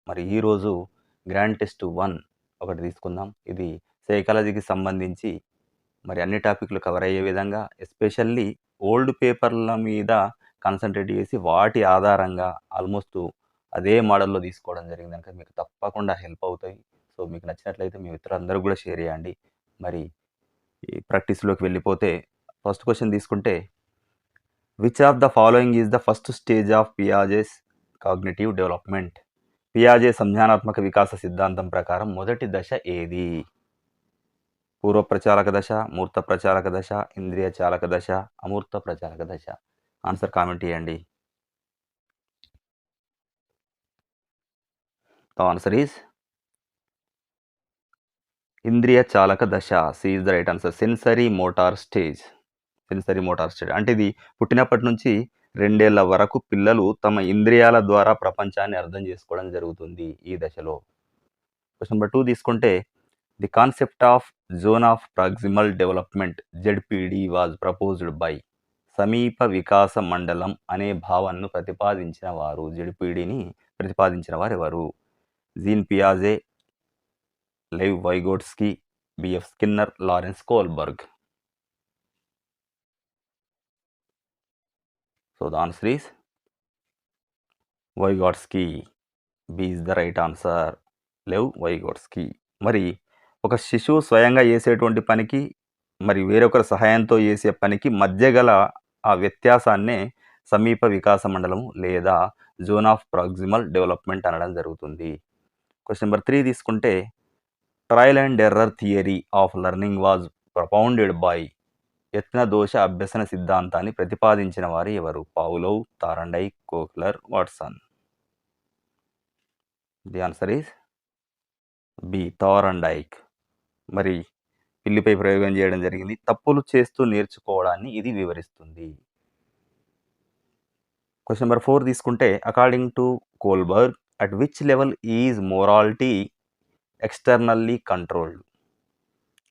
మరి ఈరోజు grand test 1 ఒకటి తీసుకుందాం. ఇది సైకాలజీకి సంబంధించి మరి అన్ని టాపిక్‌లు కవర్ అయ్యే విధంగా ఎస్పెషల్లీ ఓల్డ్ పేపర్‌ల మీద కాన్సంట్రేట్ చేసి వాటి ఆధారంగా ఆల్మోస్ట్ అదే మోడల్‌లో తీసుకోవడం జరిగింది కనుక మీకు తప్పకుండా హెల్ప్ అవుతాయి. సో, మీకు నచ్చినట్లయితే మీ మిత్రులందరికి కూడా షేర్ చేయండి. మరి ఈ ప్రాక్టీస్‌లోకి వెళ్ళిపోతే ఫస్ట్ క్వెషన్ తీసుకుంటే which of the following is the first stage of Piaget's cognitive development? పియాజే సంజ్ఞానాత్మక వికాస సిద్ధాంతం ప్రకారం మొదటి దశ ఏది? పూర్వ ప్రచాలక దశ, మూర్త ప్రచాలక దశ, ఇంద్రియ చాలక దశ, అమూర్త ప్రచాలక దశ. ఆన్సర్ కామెంట్ చేయండి. ద ఆన్సర్ ఈజ్ ఇంద్రియ చాలక దశ. C is the right answer. Sensory motor stage. Sensory motor stage అంటే ఇది పుట్టినప్పటి నుంచి 2 ఏళ్ల వరకు పిల్లలు తమ ఇంద్రియాల ద్వారా ప్రపంచాన్ని అర్థం చేసుకోవడం జరుగుతుంది ఈ దశలో. క్వెషన్ నంబర్ 2 తీసుకుంటే the concept of zone of proximal development ZPD was proposed by. సమీప వికాస మండలం అనే భావనను ప్రతిపాదించిన వారు, జెడ్పీడిని ప్రతిపాదించిన వారు ఎవరు? జీన్ పియాజే, Lev Vygotsky, BF Skinner, Lawrence Kohlberg. So the answer is Vygotsky. B is the right answer. Lev Vygotsky. మరి ఒక శిశువు స్వయంగా చేసేటువంటి పనికి మరి వేరొకరి సహాయంతో చేసే పనికి మధ్య గల ఆ వ్యత్యాసాన్నే సమీప వికాస మండలము లేదా జోన్ ఆఫ్ ప్రాక్సిమల్ డెవలప్మెంట్ అనడం జరుగుతుంది. క్వశ్చన్ నెంబర్ 3 తీసుకుంటే trial and error theory of learning was propounded by. యత్న దోష అభ్యసన సిద్ధాంతాన్ని ప్రతిపాదించిన వారు ఎవరు? Pavlov, Thorndike, Kohler, Watson. The answer is B Thorndike. మరి పిల్లిపై ప్రయోగం చేయడం జరిగింది. తప్పులు చేస్తూ నేర్చుకోవడాన్ని ఇది వివరిస్తుంది. క్వశ్చన్ నెంబర్ 4 తీసుకుంటే according to Kohlberg at which level is morality externally controlled?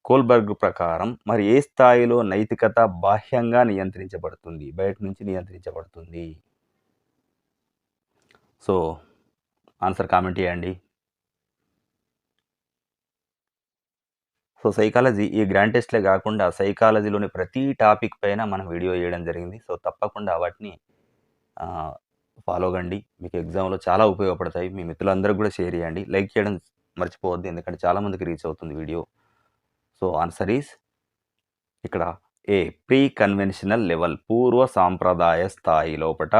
Kohlberg ప్రకారం మరి ఏ స్థాయిలో నైతికత బాహ్యంగా నియంత్రించబడుతుంది, బయట నుంచి నియంత్రించబడుతుంది? సో ఆన్సర్ కామెంట్ చేయండి. సో సైకాలజీ ఈ గ్రాండ్ టెస్ట్లే కాకుండా సైకాలజీలోని ప్రతి టాపిక్ పైన మనం వీడియో చేయడం జరిగింది. సో తప్పకుండా వాటిని ఫాలో కండి. మీకు ఎగ్జామ్లో చాలా ఉపయోగపడతాయి. మీ మిత్రులందరికీ కూడా షేర్ చేయండి. లైక్ చేయడం మర్చిపోవద్దు, ఎందుకంటే చాలామందికి రీచ్ అవుతుంది వీడియో. సో ఆన్సర్ ఈస్ ఇక్కడ ఏ ప్రీ కన్వెన్షనల్ లెవెల్, పూర్వ సాంప్రదాయ స్థాయి లోపట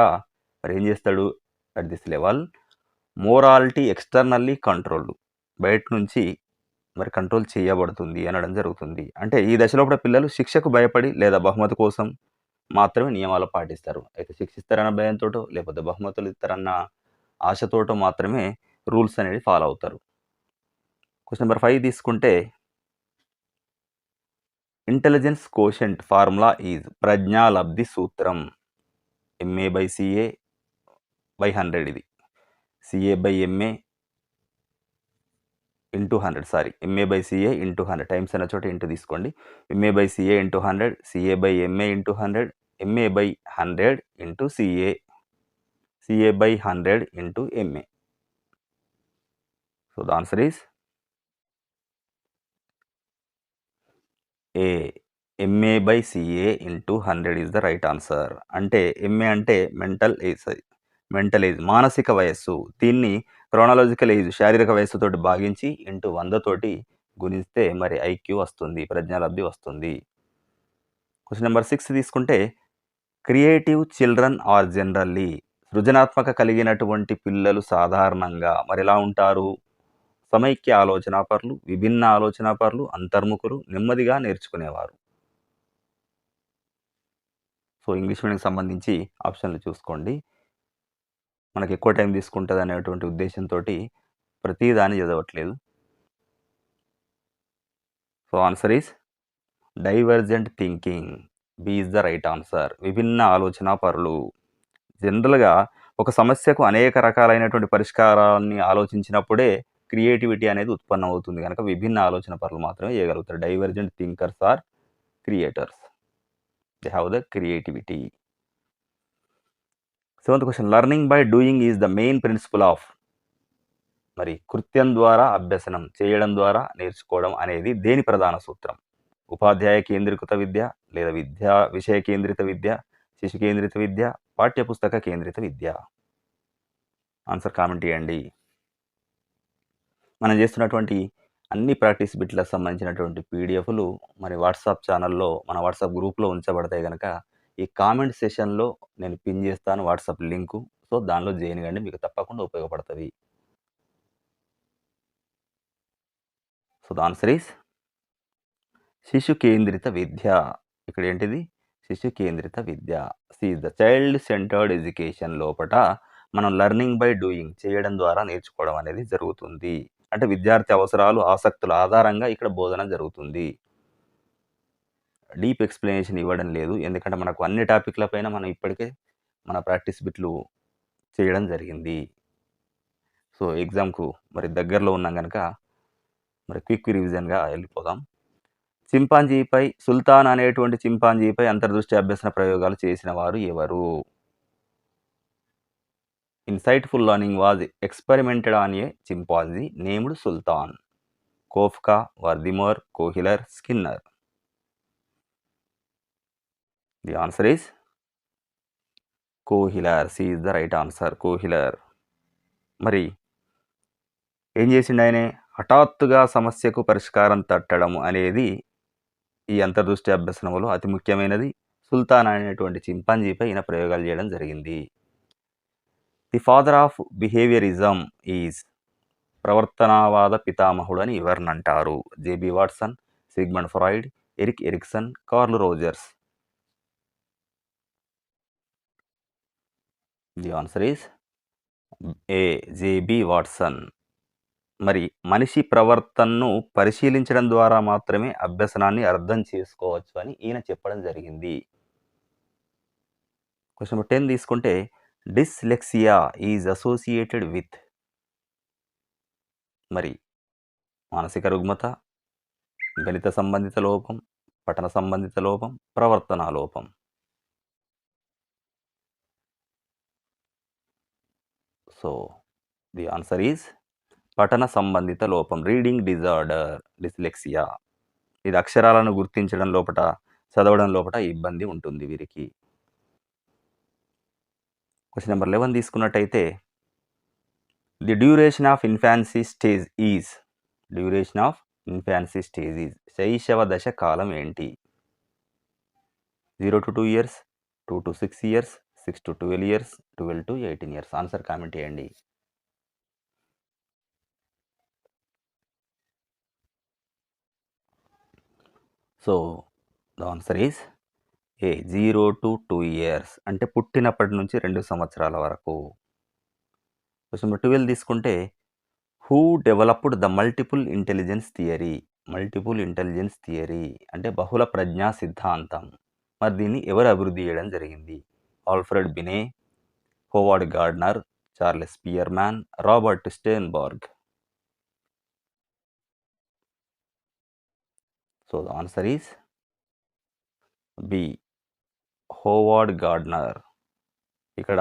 మరి ఏం చేస్తాడు? At this level morality externally controlled, బయట నుంచి మరి కంట్రోల్ చేయబడుతుంది అనడం జరుగుతుంది. అంటే ఈ దశలో కూడా పిల్లలు శిక్షకు భయపడి లేదా బహుమతి కోసం మాత్రమే నియమాలు పాటిస్తారు. అయితే శిక్షిస్తారన్న భయంతోటో లేకపోతే బహుమతులు ఇస్తారన్న ఆశతోటో మాత్రమే రూల్స్ అనేది ఫాలో అవుతారు. క్వశ్చన్ నెంబర్ 5 తీసుకుంటే ఇంటెలిజెన్స్ కోషెంట్ ఫార్ములా ఈజ్ ప్రజ్ఞాలబ్ధి సూత్రం. ఎంఏ బై సిఏ బై 100 ఇది. CA by MA into 100, sorry MA by CA into 100 times అన్న చోట ఇంటూ తీసుకోండి. MA by CA into 100, CA by MA into 100, MA by 100 into CA, CA by 100 into MA. So the answer is A MA by CA into 100 is the right answer. అంటే MA అంటే mental age మానసిక వయస్సు. దీన్ని chronological age శారీరక వయస్సుతోటి భాగించి into 100 తోటి గుణిస్తే మరి IQ వస్తుంది, ప్రజ్ఞాలబ్ధి వస్తుంది. క్వశ్చన్ నెంబర్ 6 తీసుకుంటే క్రియేటివ్ చిల్డ్రన్ ఆర్ జనరల్లీ, సృజనాత్మక కలిగినటువంటి పిల్లలు సాధారణంగా మరి ఎలా ఉంటారు? సమైక్య ఆలోచనాపరులు, విభిన్న ఆలోచనాపరులు, అంతర్ముఖులు, నెమ్మదిగా నేర్చుకునేవారు. సో ఇంగ్లీష్ మీడియంకి సంబంధించి ఆప్షన్లు చూసుకోండి. మనకి ఎక్కువ టైం తీసుకుంటుంది అనేటువంటి ఉద్దేశంతో ప్రతిదాన్ని చదవట్లేదు. So answer is divergent thinking. B is the right answer. విభిన్న ఆలోచన పరులు జనరల్గా ఒక సమస్యకు అనేక రకాలైనటువంటి పరిష్కారాన్ని ఆలోచించినప్పుడే క్రియేటివిటీ అనేది ఉత్పన్నం అవుతుంది కనుక విభిన్న ఆలోచన పరులు మాత్రమే చేయగలుగుతారు. Divergent thinkers are creators, they have the creativity. 7th question learning by doing is the main principle of. మరి కృత్యం ద్వారా అభ్యసనం చేయడం ద్వారా నేర్చుకోవడం అనేది దేని ప్రధాన సూత్రం? ఉపాధ్యాయ కేంద్రీకృత విద్య, లేదా విషయ కేంద్రిత విద్య, శిశు కేంద్రిత విద్య, పాఠ్యపుస్తక కేంద్రిత విద్య? ఆన్సర్ కామెంట్ చేయండి. మనం చేస్తున్నటువంటి అన్ని ప్రాక్టీస్ బిట్లకు సంబంధించినటువంటి పీడిఎఫ్‌లు మరి వాట్సాప్ ఛానల్‌లో మన వాట్సాప్ గ్రూప్‌లో ఉంచబడతాయి గనక, ఈ కామెంట్ సెషన్‌లో నేను పిన్ చేస్తాను వాట్సాప్ లింకు. సో, దానిలో జాయిన్ కండి. మీకు తప్పకుండా ఉపయోగపడతది. సో, ద ఆన్సర్ ఈస్ శిశు కేంద్రిత విద్య. ఇక్కడేంటిది? శిశు కేంద్రిత విద్య. See the child centred education లోపట మనం లెర్నింగ్ బై డూయింగ్ చేయడం ద్వారా నేర్చుకోవడం అనేది జరుగుతుంది. అంటే విద్యార్థి అవసరాలు, ఆసక్తుల ఆధారంగా ఇక్కడ బోధన జరుగుతుంది. డీప్ ఎక్స్‌ప్లనేషన్ ఇవ్వడం లేదు. ఎందుకంటే మనకు అన్ని టాపిక్‌ల పైన మనం ఇప్పటికే మన ప్రాక్టీస్ బిట్లు చేయడం జరిగింది. సో, ఎగ్జామ్‌కు మరి దగ్గరలో ఉన్నాం గనక మరి క్విక్ రివిజన్‌గా ఎళ్ళిపోదాం. సుల్తాన్ అనేటువంటి చింపాంజీపై అంతర్దృష్టి అభ్యసన ప్రయోగాలు చేసిన వారు ఎవరు? Insightful learning was experimented on a chimpanzee named Sultan. Koffka, Wertheimer, Kohler, Skinner. The answer is Kohler. C is the right answer. Kohler. మరి ఏం చేసిండాయనే? హఠాత్తుగా సమస్యకు పరిష్కారం తట్టడం అనేది ఈ అంతర్దృష్టి అభ్యసనంలో అతి ముఖ్యమైనది. సుల్తాన్ అనేటువంటి చింపాంజీపై ఈయన ప్రయోగాలు చేయడం జరిగింది. The father of behaviourism is ప్రవర్తనవాద పితామహుడు అని ఎవరినంటారు? JB Watson, Sigmund Freud, Erik Erikson, Carl Rogers. The answer is A. JB Watson. మరి మనిషి ప్రవర్తనను పరిశీలించడం ద్వారా మాత్రమే అభ్యసనాన్ని అర్థం చేసుకోవచ్చు అని ఈయన చెప్పడం జరిగింది. క్వశ్చన్ నెంబర్ 10 తీసుకుంటే డిస్లెక్సియా ఈజ్ అసోసియేటెడ్ విత్ మరి మానసిక రుగ్మత, గణిత సంబంధిత లోపం, పఠన సంబంధిత లోపం, ప్రవర్తనా లోపం. సో, ది ఆన్సర్ ఈజ్ పఠన సంబంధిత లోపం. Reading disorder, dyslexia. ఇది అక్షరాలను గుర్తించడం లోపట, చదవడం లోపట ఇబ్బంది ఉంటుంది వీరికి. క్వశ్చన్ నెంబర్ 11 తీసుకున్నట్టయితే the duration of infancy stage is శైశవ దశ కాలం ఏంటి? 0 to 2 years, 2 to 6 years, 6 to 12 years, 12 to 18 years. Answer comment చేయండి. So, the answer is A. 0 to 2 years అంటే పుట్టినప్పటి నుంచి 2 సంవత్సరాల వరకు. క్వశ్చన్ నెంబర్ 12 తీసుకుంటే who developed the multiple intelligence theory అంటే బహుళ ప్రజ్ఞా సిద్ధాంతం. మరి దీన్ని ఎవరు అభివృద్ధి చేయడం జరిగింది? Alfred Binet, Howard Gardner, Charles Spearman, Robert Sternberg. So, the answer is B. Howard Gardner. ఇక్కడ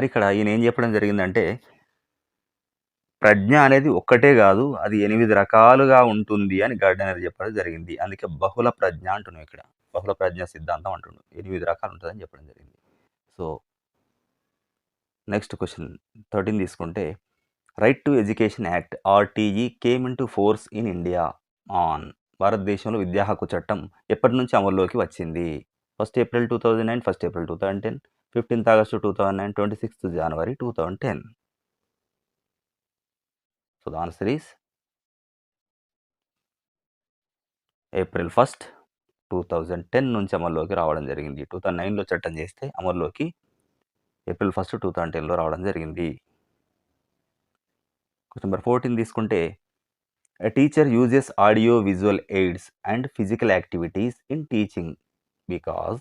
ఇక్కడ ఈయన ఏం చెప్పడం జరిగిందంటే ప్రజ్ఞ అనేది ఒక్కటే కాదు, అది 8 రకాలుగా ఉంటుంది అని గార్డెనర్ చెప్పడం జరిగింది. అందుకే బహుళ ప్రజ్ఞ అంటున్నాం ఇక్కడ. బహుళ ప్రజ్ఞ సిద్ధాంతం అంటుండు. 8 రకాలు ఉంటుందని చెప్పడం జరిగింది. సో, నెక్స్ట్ క్వశ్చన్ 13 తీసుకుంటే right to education act RTE came in to force in India on. భారతదేశంలో విద్యా హక్కు చట్టం ఎప్పటి నుంచి అమల్లోకి వచ్చింది? 1st April 2009, 1st April 2010, 15th August 2009, 26th January 2010. So, the answer is April 1st, 2010 నుంచి అమల్లోకి రావడం జరిగింది. 2009లో చట్టం చేస్తే అమల్లోకి April 1st, 2010లో రావడం జరిగింది. క్వశ్చన్ నెంబర్ 14 తీసుకుంటే a teacher uses audio visual AIDS and physical activities in teaching because.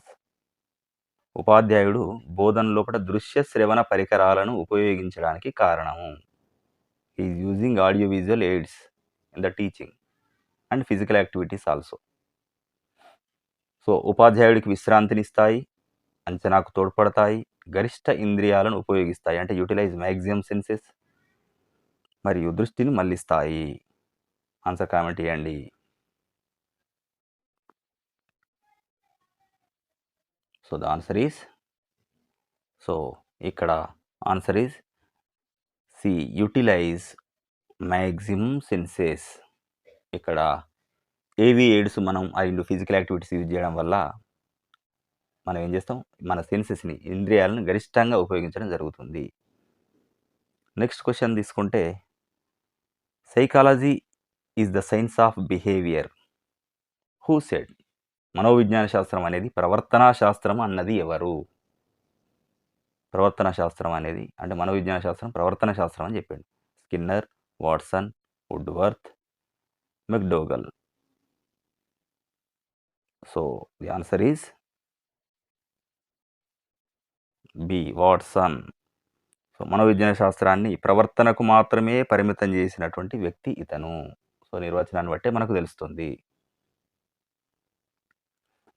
ఉపాధ్యాయుడు బోధన లోపల దృశ్య శ్రవణ పరికరాలను ఉపయోగించడానికి కారణము. Is using audio visual AIDS in the teaching and physical activities also. So, ఉపాధ్యాయుడికి విశ్రాంతినిస్తాయి, అంచనాకు తోడ్పడతాయి, గరిష్ట ఇంద్రియాలను ఉపయోగిస్తాయి. అంటే యుటిలైజ్ మాక్సిమం సెన్సెస్ మరియు దృష్టిని మళ్లిస్తాయి. ఆన్సర్ కామెంట్ ఇయ్యండి. సో, ద ఆన్సర్ ఈస్ ఇక్కడ answer is C utilise maximum senses. ఇక్కడ ఏవి ఎయిడ్స్ మనం ఆ 2 ఫిజికల్ యాక్టివిటీస్ యూజ్ చేయడం వల్ల మనం ఏం చేస్తాం? మన సెన్సెస్‌ని, ఇంద్రియాలను గరిష్టంగా ఉపయోగించడం జరుగుతుంది. నెక్స్ట్ క్వెషన్ తీసుకుంటే, psychology is the science of behaviour. Who said? మనోవిజ్ఞాన శాస్త్రం అనేది ప్రవర్తనా శాస్త్రం అన్నది ఎవరు? ప్రవర్తన శాస్త్రం అనేది అంటే మనోవిజ్ఞాన శాస్త్రం ప్రవర్తన శాస్త్రం అని చెప్పిండు. Skinner, Watson, Woodworth, McDougall. So, the answer is B. Watson. So, మనోవిజ్ఞాన శాస్త్రాన్ని ప్రవర్తనకు మాత్రమే పరిమితం చేసినటువంటి వ్యక్తి ఇతను. సో, నిర్వచనాన్ని బట్టే మనకు తెలుస్తుంది.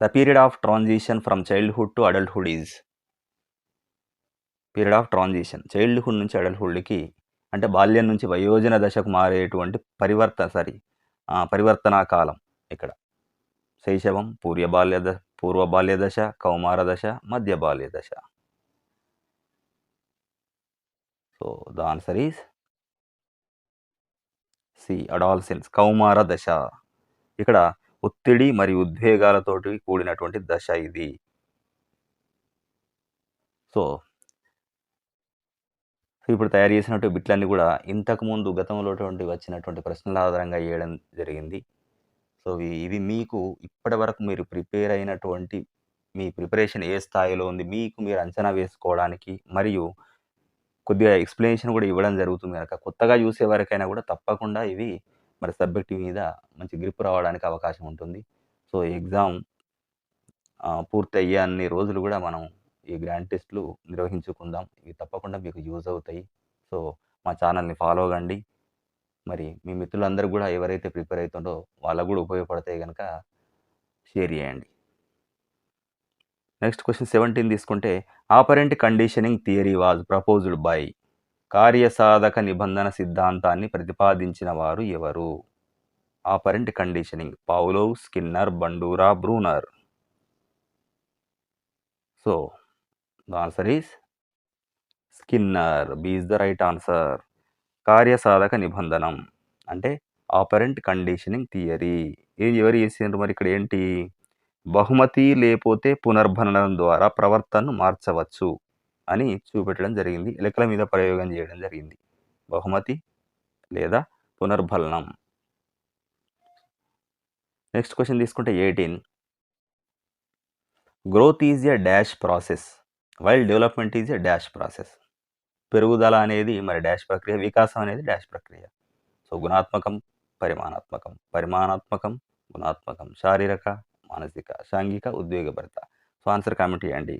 The period of transition from childhood to adulthood is? Period of transition childhood నుంచి అడల్ట్‌హుడ్‌కి అంటే బాల్యం నుంచి వయోజన దశకు మారేటువంటి పరివర్తనా కాలం ఇక్కడ. శైశవం, పూర్వ బాల్య దశ, కౌమార దశ, మధ్య బాల్య దశ. So, the answer is C. Adolescence, కౌమార దశ. ఇక్కడ ఒత్తిడి మరియు ఉద్వేగాలతోటి కూడినటువంటి దశ ఇది. సో, ఇప్పుడు తయారు చేసినటువంటి బిట్లన్నీ కూడా ఇంతకుముందు గతంలో వచ్చినటువంటి ప్రశ్నల ఆధారంగా వేయడం జరిగింది. సో, ఇవి మీకు ఇప్పటివరకు మీరు ప్రిపేర్ అయినటువంటి మీ ప్రిపరేషన్ ఏ స్థాయిలో ఉంది, మీకు మీరు అంచనా వేసుకోవడానికి మరియు కొద్దిగా ఎక్స్‌ప్లనేషన్ కూడా ఇవ్వడం జరుగుతుంది గనక, కొత్తగా చూసే వారికైనా కూడా తప్పకుండా ఇవి మరి సబ్జెక్ట్ మీద మంచి గ్రిప్ రావడానికి అవకాశం ఉంటుంది. సో, ఎగ్జామ్ పూర్తయ్యే అన్ని రోజులు కూడా మనం ఈ గ్రాండ్ టెస్ట్‌లు నిర్వహించుకుందాం. ఇవి తప్పకుండా మీకు యూజ్ అవుతాయి. సో, మా ఛానల్‌ని ఫాలో కండి. మరి మీ మిత్రులందరూ కూడా ఎవరైతే ప్రిపేర్ అయితుండ్రో వాళ్ళకు కూడా ఉపయోగపడతాయి గనక షేర్ చేయండి. నెక్స్ట్ క్వెషన్ 17 తీసుకుంటే, operant conditioning theory was proposed by? కార్యసాధక నిబంధన సిద్ధాంతాన్ని ప్రతిపాదించిన వారు ఎవరు? Operant conditioning Pavlov, Skinner, Bandura, Bruner. So, the answer is Skinner. B is the right answer. కార్యసాధక నిబంధనం అంటే ఆపరెంట్ కండిషనింగ్ థియరీ. ఎవరు చేసిండ్రు మరి ఇక్కడ ఏంటి? బహుమతి లేపోతే పునర్భరణం ద్వారా ప్రవర్తనను మార్చవచ్చు అని చూపెట్టడం జరిగింది. లెక్కల మీద ప్రయోగం చేయడం జరిగింది. బహుమతి లేదా పునర్భలనం. నెక్స్ట్ క్వెషన్ తీసుకుంటే 18. Growth is a dash process while development is a dash process. పెరుగుదల అనేది మరి డాష్ ప్రక్రియ, వికాసం అనేది డాష్ ప్రక్రియ. సో, గుణాత్మకం, పరిమాణాత్మకం, పరిమాణాత్మకం, గుణాత్మకం, శారీరక, మానసిక, సాంఘిక, ఉద్వేగభరిత. సో, ఆన్సర్ కామెంట్ చేయండి.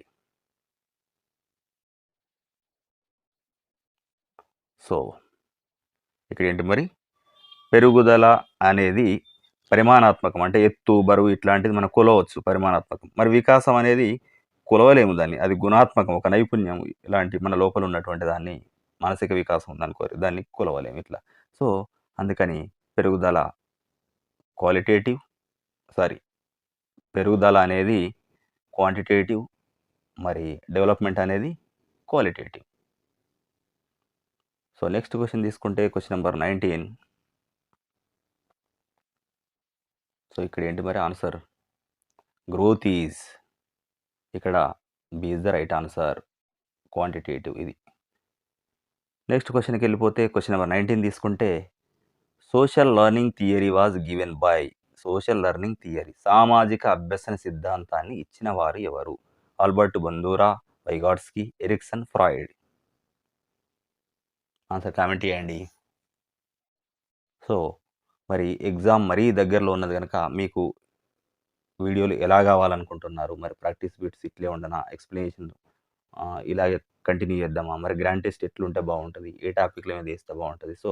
సో, ఇక్కడ ఏంటి మరి? పెరుగుదల అనేది పరిమాణాత్మకం అంటే ఎత్తు, బరువు ఇట్లాంటిది మనం కొలవచ్చు, పరిమాణాత్మకం. మరి వికాసం అనేది కొలవలేము దాన్ని. అది గుణాత్మకం, ఒక నైపుణ్యం. ఇలాంటి మన లోపల ఉన్నటువంటి దాన్ని మానసిక వికాసం ఉందనుకోరి, దాన్ని కొలవలేము ఇట్లా. సో, అందుకని పెరుగుదల పెరుగుదల అనేది క్వాంటిటేటివ్, మరి డెవలప్మెంట్ అనేది క్వాలిటేటివ్. సో, నెక్స్ట్ క్వెషన్ తీసుకుంటే క్వెషన్ నెంబర్ 19. సో, ఇక్కడ ఏంటి మరి ఆన్సర్? గ్రోత్ ఈజ్ ఇక్కడ B is the right answer. Quantitative ఇది. నెక్స్ట్ క్వెషన్‌కి వెళ్ళిపోతే క్వెషన్ నెంబర్ 19 తీసుకుంటే, social learning theory was given by? Social learning theory, సామాజిక అభ్యసన సిద్ధాంతాన్ని ఇచ్చిన వారు ఎవరు? Albert Bandura, Vygotsky, Erikson, Freud. Answer comment చేయండి. సో, మరి ఎగ్జామ్ మరీ దగ్గరలో ఉన్నది కనుక మీకు వీడియోలు ఎలా కావాలనుకుంటున్నారు? మరి ప్రాక్టీస్ బిట్స్ ఇట్లే ఉండనా? ఎక్స్‌ప్లనేషన్ ఇలాగే కంటిన్యూ చేద్దామా? మరి గ్రాండ్ టెస్ట్ ఎట్లుంటే బాగుంటది? ఏ టాపిక్‌ల మీద చేస్తే బాగుంటది? సో,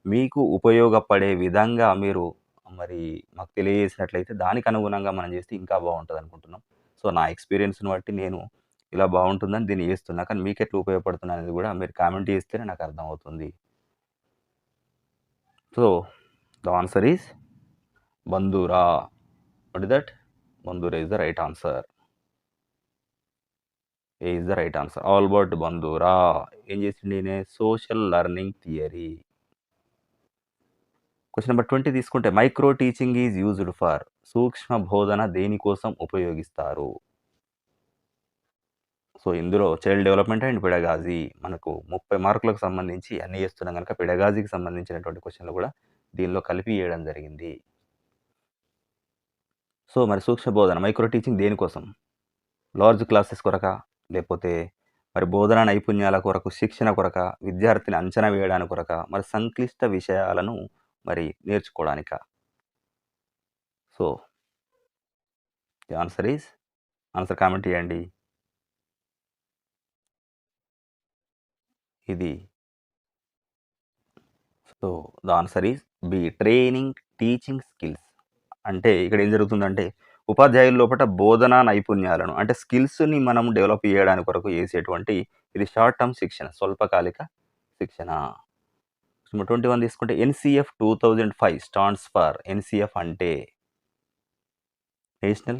మీకు ఉపయోగపడే విధంగా మీరు మరి మాకు తెలియజేసినట్లయితే దానికి అనుగుణంగా మనం చేస్తే ఇంకా బాగుంటదనుకుంటున్నాం. సో, నా ఎక్స్‌పీరియన్స్‌ని బట్టి నేను ఇలా బావుంటుందని దీన్ని ఏస్తున్నా. కానీ మీకెట్లా ఉపయోగపడుతుందనేది గూడా మీరు కామెంట్ చేస్తేనే నాకు అర్థమవుతుంది. So, the answer is Bandura. What is that? Bandura is the right answer. A is the right answer. Albert Bandura ఏం చేసిండు ఈయన? Social learning theory. Question number 20 తీసుకుంటే micro teaching is used for. సూక్ష్మ బోధన దేనికోసం ఉపయోగిస్తారు? సో, ఇందులో child development and pedagogy మనకు 30 మార్కులకు సంబంధించి అన్నీ చేస్తున్నాం గనుక పెడగాజీకి సంబంధించినటువంటి క్వెషన్‌లు కూడా దీనిలో కలిపి ఇయడం జరిగింది. సో, మరి సూక్ష్మ బోధన మైక్రో టీచింగ్ దేనికోసం? లార్జ్ క్లాసెస్ కొరకా? లేపోతే మరి బోధనా నైపుణ్యాల కొరకు, శిక్షణ కొరకా? విద్యార్థిని అంచనా వేయడానికి కొరకా? మరి సంక్లిష్ట విషయాలను మరి నేర్చుకోవడానికా? So, the answer is answer comment చేయండి. ఇది so, the answer is B. Training teaching skills. అంటే ఇక్కడ ఏం జరుగుతుందంటే, ఉపాధ్యాయుల లోపట బోధనా నైపుణ్యాలను అంటే స్కిల్స్‌ని మనం డెవలప్ చేయడానికి కొరకు చేసేటువంటి ఇది షార్ట్ టర్మ్ శిక్షణ. స్వల్పకాలిక శిక్షణ. నెంబర్ 21 తీసుకుంటే ఎన్‌సీఎఫ్ 2005 స్టాండ్స్ ఫర్. ఎన్‌సీఎఫ్ అంటే national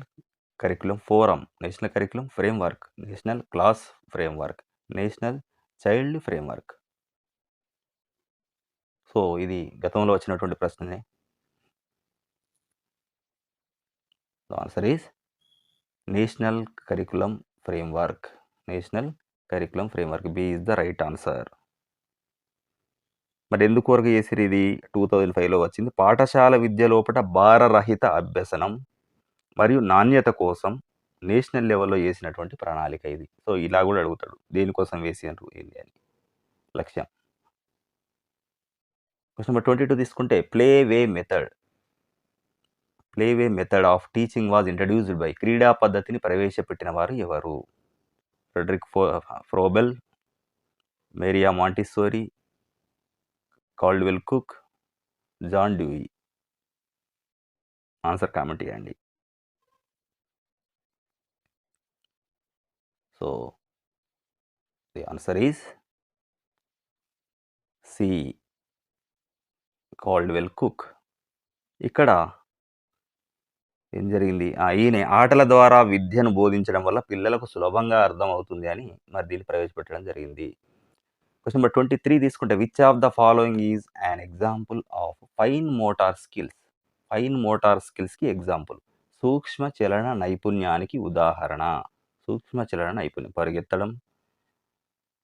curriculum forum, national curriculum framework, national class framework, national child framework. So, ఇది గతంలో వచ్చినటువంటి ప్రశ్ననే. The answer is national curriculum framework. National curriculum framework. B is the right answer. మరి ఎందుకు వరకు చేసిర్రు ఇది? 2005లో వచ్చింది. పాఠశాల విద్య లోపట భారరహిత అభ్యసనం మరియు నాణ్యత కోసం నేషనల్ లెవెల్‌లో చేసినటువంటి ప్రణాళిక ఇది. సో, ఇలా గూడా అడుగుతాడు. దేనికోసం వేసిండ్రు ఏంది అని లక్ష్యం. క్వెషన్ నంబర్ 22 తీసుకుంటే play way method. Play way method of teaching was introduced by. క్రీడా పద్ధతిని ప్రవేశపెట్టిన వారు ఎవరు? Friedrich Froebel, Maria Montessori, Caldwell Cook, John Dewey. Answer comment చేయండి. So, the answer is C. Caldwell Cook. ఇక్కడ ఏం జరిగింది? ఈయనే ఆటల ద్వారా విద్యను బోధించడం వల్ల పిల్లలకు సులభంగా అర్థమవుతుంది అని మరి దీన్ని ప్రవేశపెట్టడం జరిగింది. క్వెషన్ నంబర్ 23 తీసుకుంటే which of the following is an example of fine motor skills. Fine motor స్కిల్స్‌కి ఎగ్జాంపుల్. సూక్ష్మ చలన నైపుణ్యానికి ఉదాహరణ. సూక్ష్మ చలన నైపుణ్యం. పరిగెత్తడం,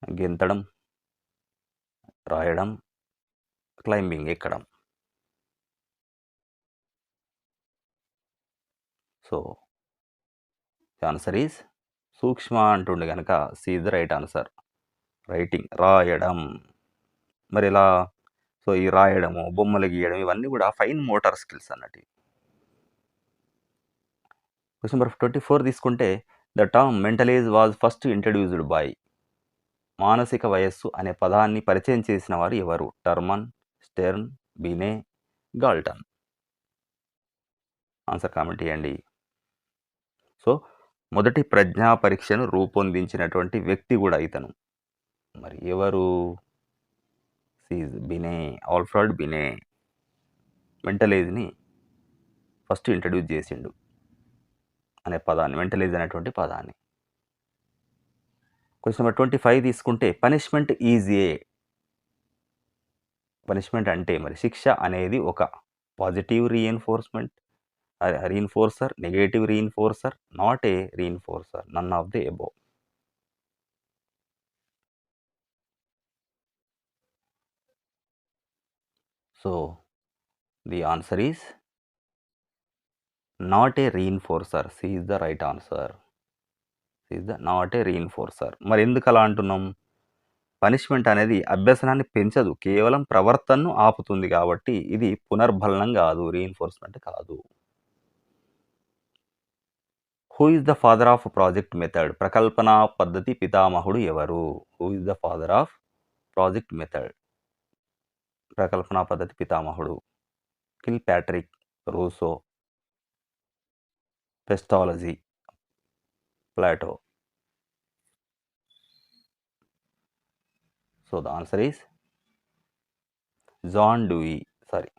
గెంతడం, రాయడం, క్లైంబింగ్ ఎక్కడం. సో, ది ఆన్సర్ ఈస్ సూక్ష్మ అంటుండే గనక C is the right answer. Writing రాయడం. మరెలా? సో, ఈ రాయడము, బొమ్మలు గీయడం ఇవన్నీ గూడా ఫైన్ మోటార్ స్కిల్స్ అన్నట్టు. క్వెషన్ నంబర్ 24 తీసుకుంటే the term mental age was first introduced by. మానసిక వయస్సు అనే పదాన్ని పరిచయం చేసిన వారు ఎవరు? Terman, Stern, Binet, Galton. Answer comment చేయండి. సో, మొదటి ప్రజ్ఞా పరీక్షను రూపొందించినటువంటి వ్యక్తి గూడా ఇతను. మరి ఎవరు? C's Binet. Alfred Binet. Mental ఏజ్‌ని ఫస్ట్ ఇంట్రొడ్యూస్ చేసిండు అనే పదాన్ని. మెంటల్ ఏజ్ అనేటువంటి పదాన్ని. క్వెషన్ నంబర్ 25 తీసుకుంటే పనిష్మెంట్ ఈజ్ ఏ. పనిష్మెంట్ అంటే మరి శిక్ష అనేది ఒక positive reinforcement, reinforcer, negative reinforcer, not a reinforcer, none of the above. So, the answer is not a reinforcer. C is the right answer. C is the not a reinforcer. మరి ఎందుకలా అంటున్నాం? Punishment అనేది అభ్యసనాన్ని పెంచదు. కేవలం ప్రవర్తనను ఆపుతుంది కాబట్టి ఇది పునర్బలనం గాదు. రీఇన్ఫోర్స్‌మెంట్ కాదు. Who is the father of project method. ప్రకల్పన పద్ధతి పితామహుడు ఎవరు? Who is the father of project method. ప్రకల్పన పద్ధతి పితామహుడు. Kilpatrick, Rousseau, Pestalozzi, Plato. So the answer is John Dewey. Sorry,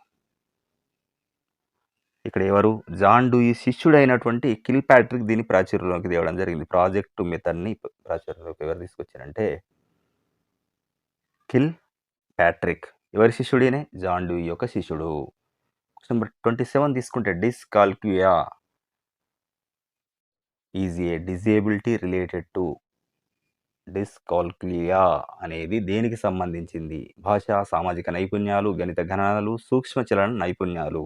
ఇక్కడ ఎవరు? జాన్ డూయి శిష్యుడైనటువంటి కిల్ ప్యాట్రిక్ దీన్ని ప్రాచుర్యంలోకి తేవడం జరిగింది. ప్రాజెక్ట్ మెథడ్‌ని ప్రాచుర్యంలోకి ఎవరు తీసుకొచ్చారంటే కిల్ ప్యాట్రిక్. ఎవరి శిష్యుడు ఈయన? జాన్ డూయి యొక్క శిష్యుడు. క్వెషన్ నంబర్ 27 తీసుకుంటే డిస్కాల్కులియా is a disability related to. డిస్కాల్కులియా అనేది దేనికి సంబంధించింది? భాషా, సామాజిక నైపుణ్యాలు, గణిత గణనలు, సూక్ష్మచలన నైపుణ్యాలు.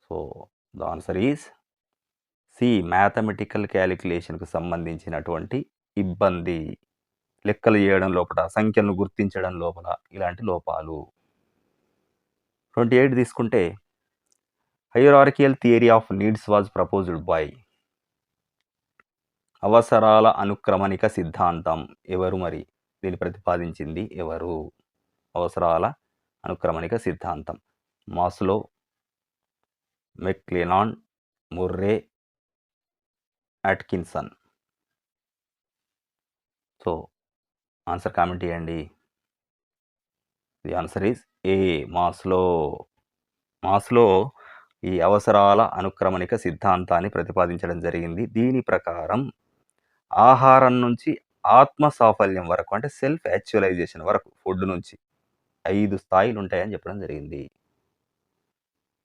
So the answer is C. Mathematical క్యాలిక్యులేషన్‌కు సంబంధించినటువంటి ఇబ్బంది. లెక్కలు చేయడం లోపల, సంఖ్యలను గుర్తించడం లోపల ఇలాంటి లోపాలు. 28 తీసుకుంటే hierarchical theory of needs was proposed by. అవసరాల అనుక్రమణిక సిద్ధాంతం ఎవరు మరి? దీన్ని ప్రతిపాదించింది ఎవరు? అవసరాల అనుక్రమణిక సిద్ధాంతం. Maslow, McClelland, Murray, Atkinson. So answer comment చేయండి. The answer is A. Maslow. Maslow ఈ అవసరాల అనుక్రమణిక సిద్ధాంతాన్ని ప్రతిపాదించడం జరిగింది. దీని ప్రకారం ఆహారం నుంచి ఆత్మ సాఫల్యం వరకు, అంటే సెల్ఫ్ యాక్చువలైజేషన్ వరకు ఫుడ్ నుంచి 5 స్థాయిలు ఉంటాయని చెప్పడం జరిగింది.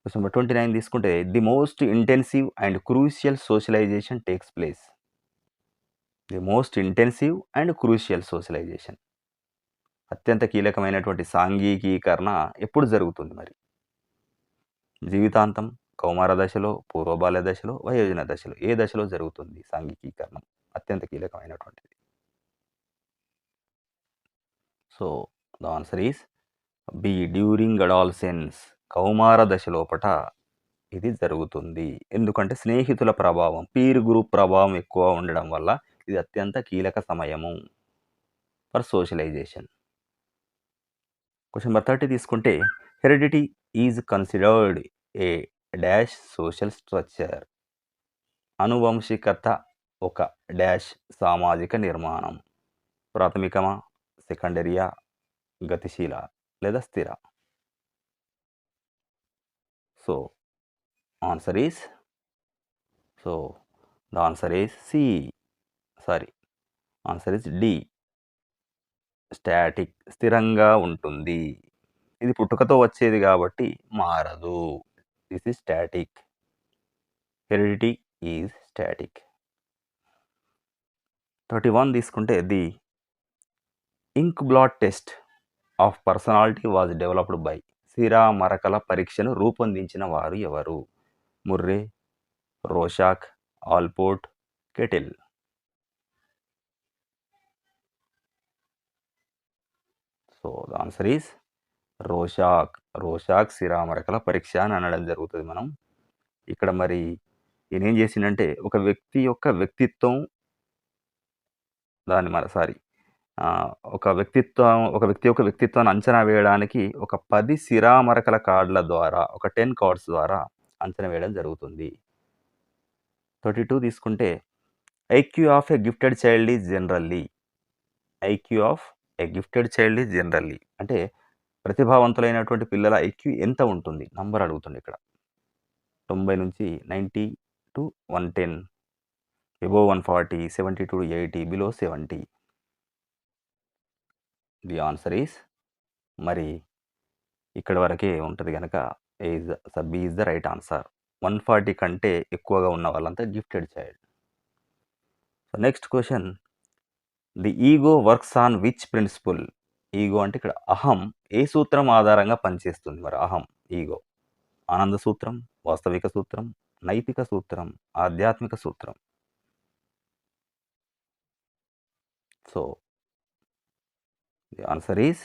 క్వెషన్ నంబర్ 29 తీసుకుంటే the most intensive and crucial socialisation takes place. The most intensive and crucial socialisation, అత్యంత కీలకమైనటువంటి సాంఘికీకరణ ఎప్పుడు జరుగుతుంది మరి? జీవితాంతం, కౌమార దశలో, పూర్వబాల్య దశలో, వయోజన దశలో, ఏ దశలో జరుగుతుంది సాంఘికీకరణం? అత్యంత కీలకమైనటువంటిది. So the answer is B. During adolescence. కౌమార దశ లోపట ఇది జరుగుతుంది. ఎందుకంటే స్నేహితుల ప్రభావం, పీర్ గ్రూప్ ప్రభావం ఎక్కువ ఉండడం వల్ల ఇది అత్యంత కీలక సమయము ఫర్ సోషలైజేషన్. క్వెషన్ నంబర్ 30 తీసుకుంటే heredity is considered a dash social structure. అనువంశికత ఒక డాష్ సామాజిక నిర్మాణం. ప్రాథమికమా, సెకండరీయా, గతిశీల లేదా స్థిర? So answer is the answer is C. Sorry, answer is D. Static, స్థిరంగా ఉంటుంది. ఇది పుట్టుకతో వచ్చేది కాబట్టి మారదు. This is static. Heredity is static. 31 తీసుకుంటే the ink blot test of personality was developed by. సిరా మరకల పరీక్షను రూపొందించిన వారు ఎవరు? Murray, Rorschach, Allport, Cattell. So the answer is Rorschach. Rorschach సిరా మరకల పరీక్ష అని అనడం జరుగుతుంది. మనం ఇక్కడ మరి ఈయన ఏం చేసిండంటే ఒక వ్యక్తి యొక్క వ్యక్తిత్వం, దాన్ని ఒక వ్యక్తి యొక్క వ్యక్తిత్వాన్ని అంచనా వేయడానికి ఒక 10 సిరామరకల కార్డుల ద్వారా, ఒక 10 కార్డ్స్ ద్వారా అంచనా వేయడం జరుగుతుంది. 32 తీసుకుంటే IQ of a gifted child is generally. IQ of a gifted child is generally అంటే ప్రతిభావంతులైనటువంటి పిల్లల ఐక్యూ ఎంత ఉంటుంది? నంబర్ అడుగుతుంది ఇక్కడ. 90 నుంచి 90 to 110, above 140, 70 to 80, below 70. The answer is మరి ఇక్కడ వరకే ఉంటుంది కనుక B is the right answer. 140 కంటే ఎక్కువగా ఉన్న వాళ్ళంతా gifted child. So next question, the ego works on which principle. Ego అంటే ఇక్కడ అహం ఏ సూత్రం ఆధారంగా పనిచేస్తుంది మరి? అహం, ఈగో ఆనంద సూత్రం, వాస్తవిక సూత్రం, నైతిక సూత్రం, ఆధ్యాత్మిక సూత్రం. So the answer is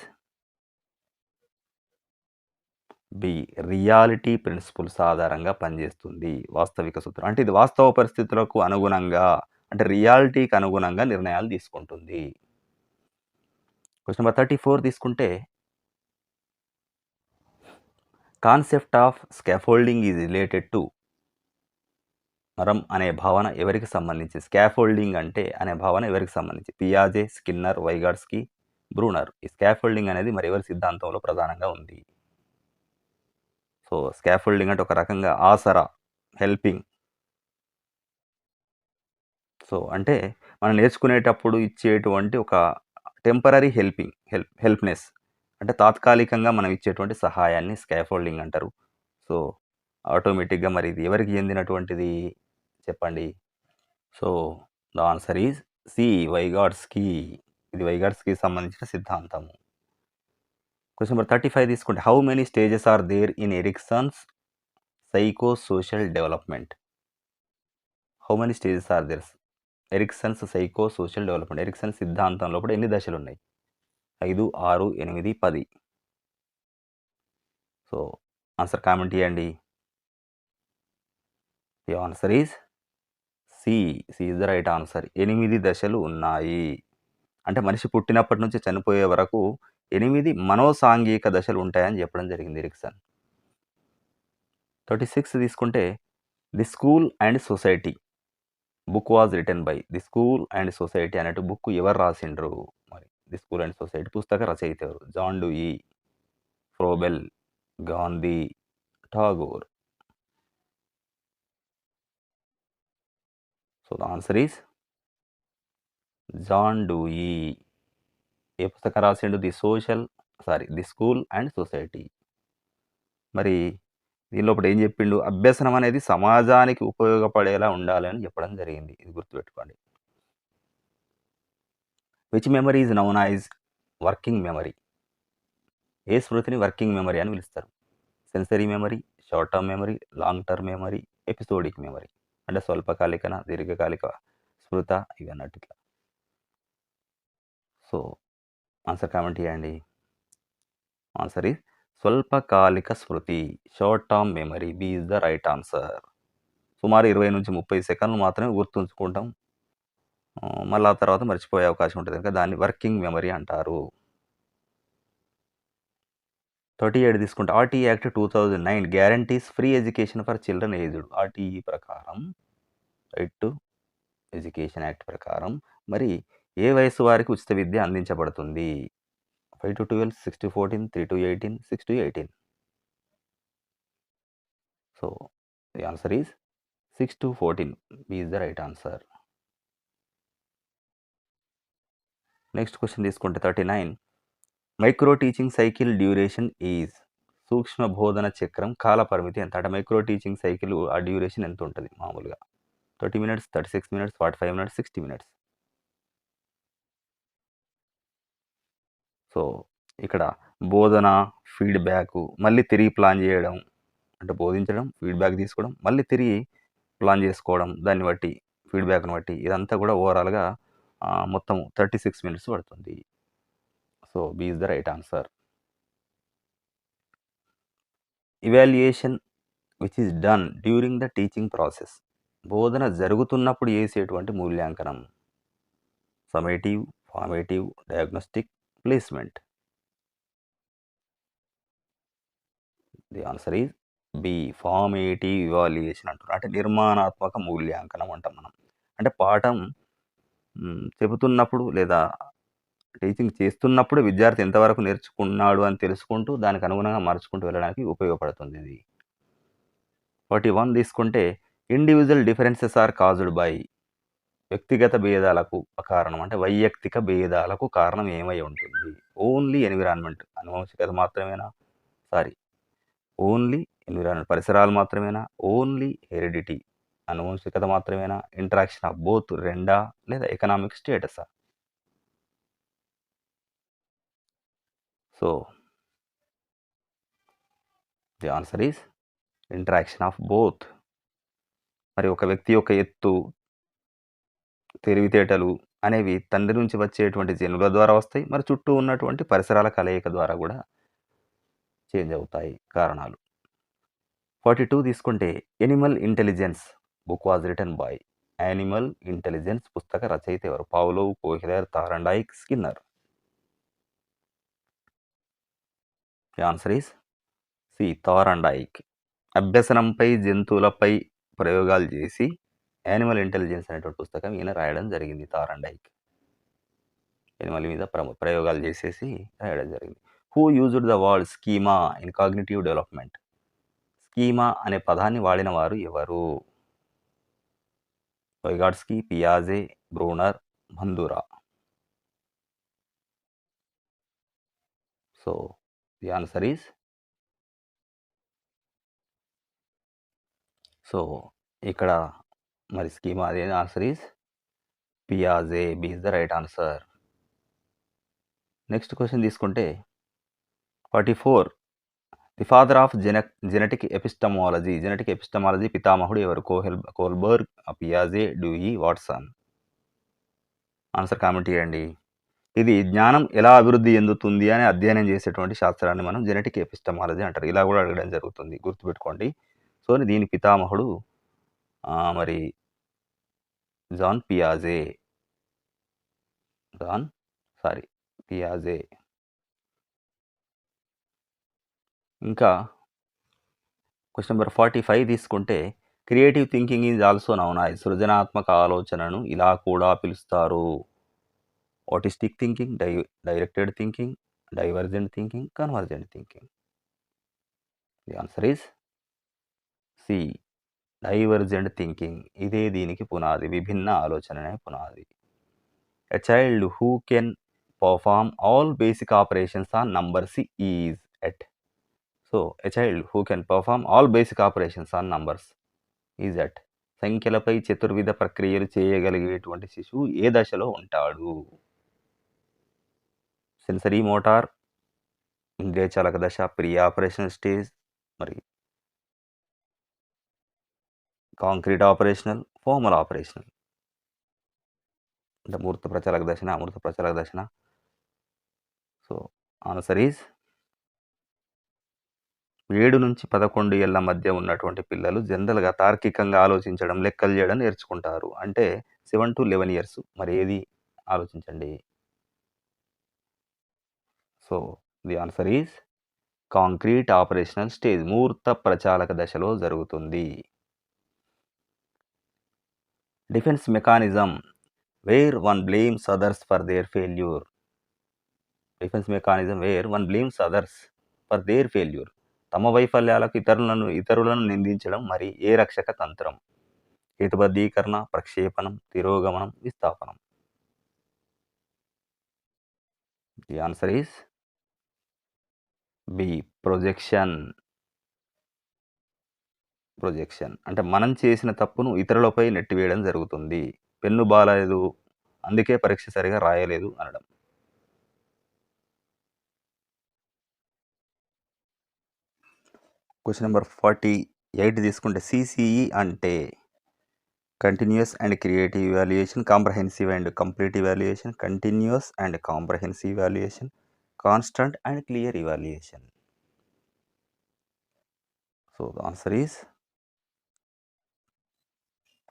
B. Reality principles ఆధారంగా పనిచేస్తుంది వాస్తవిక సూత్రం. అంటే ఇది వాస్తవ పరిస్థితులకు అనుగుణంగా, అంటే రియాలిటీకి అనుగుణంగా నిర్ణయాలు తీసుకుంటుంది. క్వశ్చన్ నెంబర్ 34 తీసుకుంటే concept of scaffolding is related to. మరం అనే భావన ఎవరికి సంబంధించి? స్కాఫోల్డింగ్ అంటే అనే భావన ఎవరికి సంబంధించి? పియాజే, స్కిన్నర్, వైగాట్స్‌కి, బ్రూనర్. ఈ స్కాఫోల్డింగ్ అనేది మరి ఎవరి సిద్ధాంతంలో ప్రధానంగా ఉంది? సో, స్కాఫోల్డింగ్ అంటే ఒక రకంగా ఆసరా, హెల్పింగ్. సో, అంటే మనం నేర్చుకునేటప్పుడు ఇచ్చేటువంటి ఒక టెంపరరీ హెల్ప్‌నెస్. అంటే తాత్కాలికంగా మనం ఇచ్చేటువంటి సహాయాన్ని స్కాఫోల్డింగ్ అంటారు. సో, ఆటోమేటిక్‌గా మరి ఇది ఎవరికి చెందినటువంటిది చెప్పండి? So, the answer is C. Vygotsky. ఇది వైగాట్స్‌కి సంబంధించిన సిద్ధాంతము. క్వెషన్ నంబర్ 35 తీసుకుంటే how many stages are there in Erikson's psycho social development? How many stages are there? Erikson's psycho social development. Erikson సిద్ధాంతం లోపల ఎన్ని దశలున్నాయి? 5, 6, 8, 10. సో, ఆన్సర్ కామెంట్ చేయండి. The answer is C. C is the right answer. 8 దశలు ఉన్నాయి. అంటే మనిషి పుట్టినప్పటి నుంచి చనిపోయే వరకు 8 మనోసాంఘిక దశలు ఉంటాయని చెప్పడం జరిగింది ఎరిక్సన్. 36 తీసుకుంటే the school and society book was written by. The school and society అనేటి బుక్ ఎవరు రాసిండ్రు? మరి ది స్కూల్ అండ్ సొసైటీ పుస్తక రచయిత ఎవరు? John Dewey, Froebel, Gandhi, Tagore. So, the answer is John Dewey. ఏ పుస్తకం రాసిండు? The school and society. మరి దీనిలోపట ఏం చెప్పిండు? అభ్యసనం అనేది సమాజానికి ఉపయోగపడేలా ఉండాలని చెప్పడం జరిగింది. ఇది గుర్తుపెట్టుకోండి. Which memory is known as working memory? ఏ స్మృతిని వర్కింగ్ మెమరీ అని పిలుస్తారు? Sensory memory, short term memory, long term memory, episodic memory. అంటే స్వల్పకాలికన, దీర్ఘకాలిక స్మృత ఇవి అన్నట్టు ఇట్లా. సో, ఆన్సర్ కామెంట్ చేయండి. ఆన్సర్ ఈజ్ స్వల్పకాలిక స్మృతి. Short term memory. B is the right answer. సుమారు 20-30 సెకన్లు మాత్రమే గుర్తుంచుకుంటాం. మళ్ళా ఆ తర్వాత మర్చిపోయే అవకాశం ఉంటది కనుక దాన్ని వర్కింగ్ మెమరీ అంటారు. 38 తీసుకుంటే RTE act 2009 guarantees free education for children aged. RTE ప్రకారం రైట్ టు ఎడ్యుకేషన్ యాక్ట్ ప్రకారం మరి ఏ వయస్సు వారికి ఉచిత విద్య అందించబడుతుంది? 5-12, 6-14, 3-18, 6-18. So, the answer is 6-14. B is the right answer. Next question తీసుకుంటే 39 micro teaching cycle duration is. సూక్ష్మ బోధన చక్రం కాల పరిమితి ఎంత? అంటే మైక్రో టీచింగ్ సైకిల్ ఆ డ్యూరేషన్ ఎంత ఉంటది మామూలుగా? 30 minutes, 36 minutes, 45 minutes, 60 minutes. So, ఇక్కడ బోధన, ఫీడ్‌బ్యాకు, మళ్ళీ తిరిగి ప్లాన్ జేయడం. అంటే బోధించడం, ఫీడ్‌బ్యాక్ తీసుకోవడం, మళ్ళీ తిరిగి ప్లాన్ జేసుకోవడం. దాన్ని బట్టి, ఫీడ్‌బ్యాక్‌ని బట్టి ఇదంతా గూడా ఓవరాల్‌గా మొత్తం 36 మినిట్స్ పడుతుంది. So, B is the right answer. Evaluation which is done during the teaching process. బోధన జరుగుతున్నప్పుడు చేసేటువంటి మూల్యాంకనం. Summative, formative, diagnostic, placement. The answer is B. Formative evaluation అంటున్నారు. అంటే నిర్మాణాత్మక మూల్యాంకనం అంటాం మనం. అంటే పాఠం చెబుతున్నప్పుడు లేదా టీచింగ్ చేస్తున్నప్పుడు విద్యార్థి ఎంతవరకు నేర్చుకున్నాడు అని తెలుసుకుంటూ దానికి అనుగుణంగా మార్చుకుంటూ వెళ్ళడానికి ఉపయోగపడుతుంది ఇది. 41 తీసుకుంటే individual differences are caused by. వ్యక్తిగత భేదాలకు కారణం అంటే వైయక్తిక భేదాలకు కారణం ఏమై ఉంటుంది? ఓన్లీ ఎన్విరాన్మెంట్ అనువంశికత మాత్రమేనా? సారీ. ఓన్లీ ఎన్విరాన్మెంట్ పరిసరాలు మాత్రమేనా? ఓన్లీ హెరిడిటీ అనువంశికత మాత్రమేనా? ఇంటరాక్షన్ ఆఫ్ బోత్ రెండా? లేదా ఎకనామిక్ స్టేటసా? So, the answer is interaction of both. మరి ఒక వ్యక్తి యొక్క ఎత్తు, తెలివితేటలు అనేవి తండ్రి నుంచి వచ్చేటువంటి జన్యువుల ద్వారా వస్తాయి. మరి చుట్టూ ఉన్నటువంటి పరిసరాల కలయిక ద్వారా గూడా చేంజ్ అవుతాయి కారణాలు. 42 తీసుకుంటే animal intelligence book was written by. Animal intelligence పుస్తక రచయిత ఎవరు? Pavlov, Kohler, Thorndike, Skinner. The answer is C. Thorndike. అభ్యసనంపై జంతువులపై ప్రయోగాలు చేసి యానిమల్ ఇంటెలిజెన్స్ అనేటువంటి పుస్తకం ఈయన రాయడం జరిగింది. థార్‌ండైక్. యానిమల్ మీద ప్రయోగాలు చేసేసి రాయడం జరిగింది. Who used the word schema in cognitive development? Schema అనే పదాన్ని వాడిన వారు ఎవరు? వైగాట్స్కీ, పియాజే, Bruner, Bandura. So, the answer is so, ఇక్కడ మరి స్కీమా అదే ఆన్సర్ ఈస్ పియాజే. B is the right answer. Next question తీసుకుంటే 44 the father of genetic epistemology. Genetic epistemology పితామహుడు ఎవరు? కోల్బర్గ్, పియాజే, డ్యూయి, వాట్సన్. ఆన్సర్ కామెంట్ చేయండి. ఇది జ్ఞానం ఎలా అభివృద్ధి చెందుతుంది అని అధ్యయనం చేసేటువంటి శాస్త్రాన్ని మనం జెనెటిక్ ఎపిస్టమాలజీ అంటారు. ఇలా కూడా అడగడం జరుగుతుంది, గుర్తుపెట్టుకోండి. సో, దీని పితామహుడు మరి జాన్ పియాజే. పియాజే. ఇంకా క్వెషన్ నెంబర్ 45 తీసుకుంటే creative thinking is also known as. సృజనాత్మక ఆలోచనను ఇలా కూడా పిలుస్తారు. Autistic thinking, directed thinking, divergent thinking, convergent thinking. The answer is C, divergent thinking. ఇదే దీనికి పునాది. విభిన్న ఆలోచననే పునాది. A child who can perform all basic operations on numbers is at. So, a child who can perform all basic operations on numbers is at. సంఖ్యలపై చతుర్విధ ప్రక్రియలు చేయగలిగేటువంటి శిశువు ఏ దశలో ఉంటాడు? సెన్సరీ మోటార్, ఇంద్రియచాలక దశ, ప్రీ ఆపరేషనల్ స్టేజ్, మరి కాంక్రీట్ ఆపరేషనల్, ఫార్మల్ ఆపరేషనల్. అంటే మూర్త ప్రచాలక దశన, అమూర్త ప్రచాలక దశన. So, answer is 7 నుంచి 11 ఏళ్ల మధ్య ఉన్నటువంటి పిల్లలు జనరల్‌గా తార్కికంగా ఆలోచించడం, లెక్కలు చేయడం నేర్చుకుంటారు. అంటే 7-11 ఇయర్స్. మరి ఏది ఆలోచించండి. So, the answer is concrete operational stage. మూర్త ప్రచాలక దశలో జరుగుతుంది. Defence mechanism where one blames others for their failure. Defence mechanism where one blames others for their failure. తమ వైఫల్యాలకు ఇతరులను నిందించడం మరి ఏ రక్షక తంత్రం? హేతుబద్ధీకరణ, ప్రక్షేపణం, తిరోగమనం, విస్థాపనం. The answer is B, projection. అంటే మనం చేసిన తప్పును ఇతరులపై నెట్టివేయడం జరుగుతుంది. పెన్ను బాలేదు, అందుకే పరీక్ష సరిగా రాయలేదు అనడం. క్వెషన్ నెంబర్ 48 తీసుకుంటే సిసిఈ అంటే continuous and creative evaluation, comprehensive and complete evaluation, continuous and comprehensive evaluation, constant and clear evaluation. So, the answer is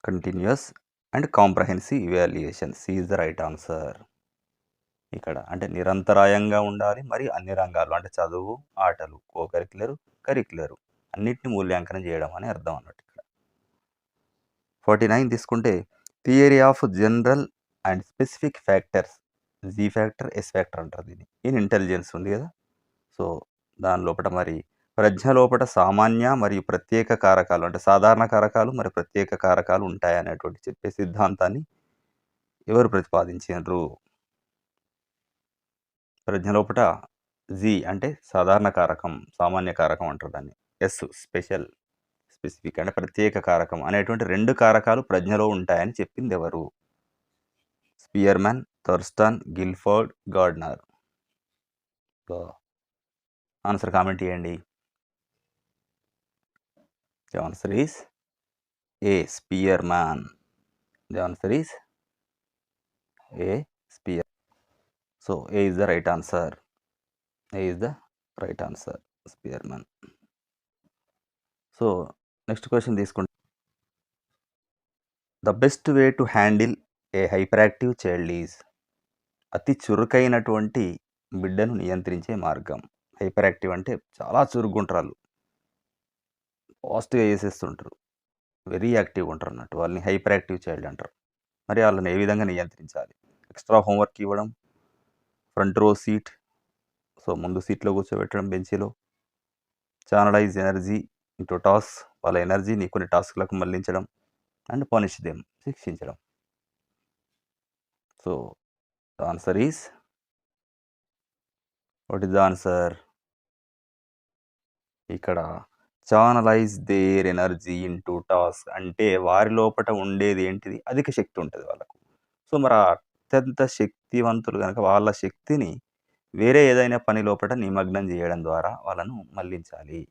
continuous and comprehensive evaluation. C is the right answer. ఇక్కడ అంటే నిరంతరాయంగా ఉండాలి, మరి అన్ని రంగాలు అంటే చదువు, ఆటలు, కరిక్యులర్ అన్నిటిని మూల్యాంకనం చేయడం అని అర్థం అన్నట్టు ఇక్కడ. 49 తీసుకుంటే theory of general and specific factors, G factor, S factor అంటారు దీన్ని, ఇన్ ఇంటెలిజెన్స్ ఉంది కదా. సో, దాని లోపల మరి ప్రజ్ఞ లోపల సామాన్య మరియు ప్రత్యేక కారకాలు అంటే సాధారణ కారకాలు మరి ప్రత్యేక కారకాలు ఉంటాయనేటువంటి చెప్పే సిద్ధాంతాన్ని ఎవరు ప్రతిపాదించారు? ప్రజ్ఞ లోపట జీ అంటే సాధారణ కారకం, సామాన్య కారకం అంటారు దాన్ని. ఎస్ స్పెసిఫిక్ అంటే ప్రత్యేక కారకం అనేటువంటి 2 కారకాలు ప్రజ్ఞలో ఉంటాయని చెప్పింది ఎవరు? Spearman, Thurstone, Guilford, Gardner. Answer comment చేయండి. The answer is A, Spearman. The answer is A, Spear. So, A is the right answer. Spearman. So, next question తీసుకుంటే the best way to handle a hyperactive child is. అతి చురుకైనటువంటి బిడ్డను నియంత్రించే మార్గం. Hyper active అంటే చాలా చురుగ్గుంటారు, వాళ్ళు ఫాస్ట్గా చేసేస్తుంటారు. వెరీ యాక్టివ్‌గా ఉంటారన్నట్టు. వాళ్ళని హైపర్ యాక్టివ్ చైల్డ్ అంటారు. మరి ఆళ్ళని ఏ విధంగా నియంత్రించాలి? ఎక్స్‌ట్రా హోంవర్క్ ఇవ్వడం, ఫ్రంట్ రో సీట్, సో, ముందు సీట్‌లో కూర్చోబెట్టడం బెంచీలో, చానలైజ్ ఎనర్జీ ఇంటూ టాస్క్, వాళ్ళ ఎనర్జీని కొన్ని టాస్క్‌లకు మళ్లించడం అండ్ పనిష్ దెమ్, శిక్షించడం. So, the answer is what is the answer? ఇక్కడ channelize their energy into task అంటే వారి లోపట ఉండేది ఏంటిది? అధిక శక్తి ఉంటది వాళ్ళకు. సో, మరి ఆ అత్యంత శక్తివంతులు గనక వాళ్ళ శక్తిని వేరే ఏదైనా పని లోపట నిమగ్నం జేయడం ద్వారా వాళ్ళను మళ్లించాలి.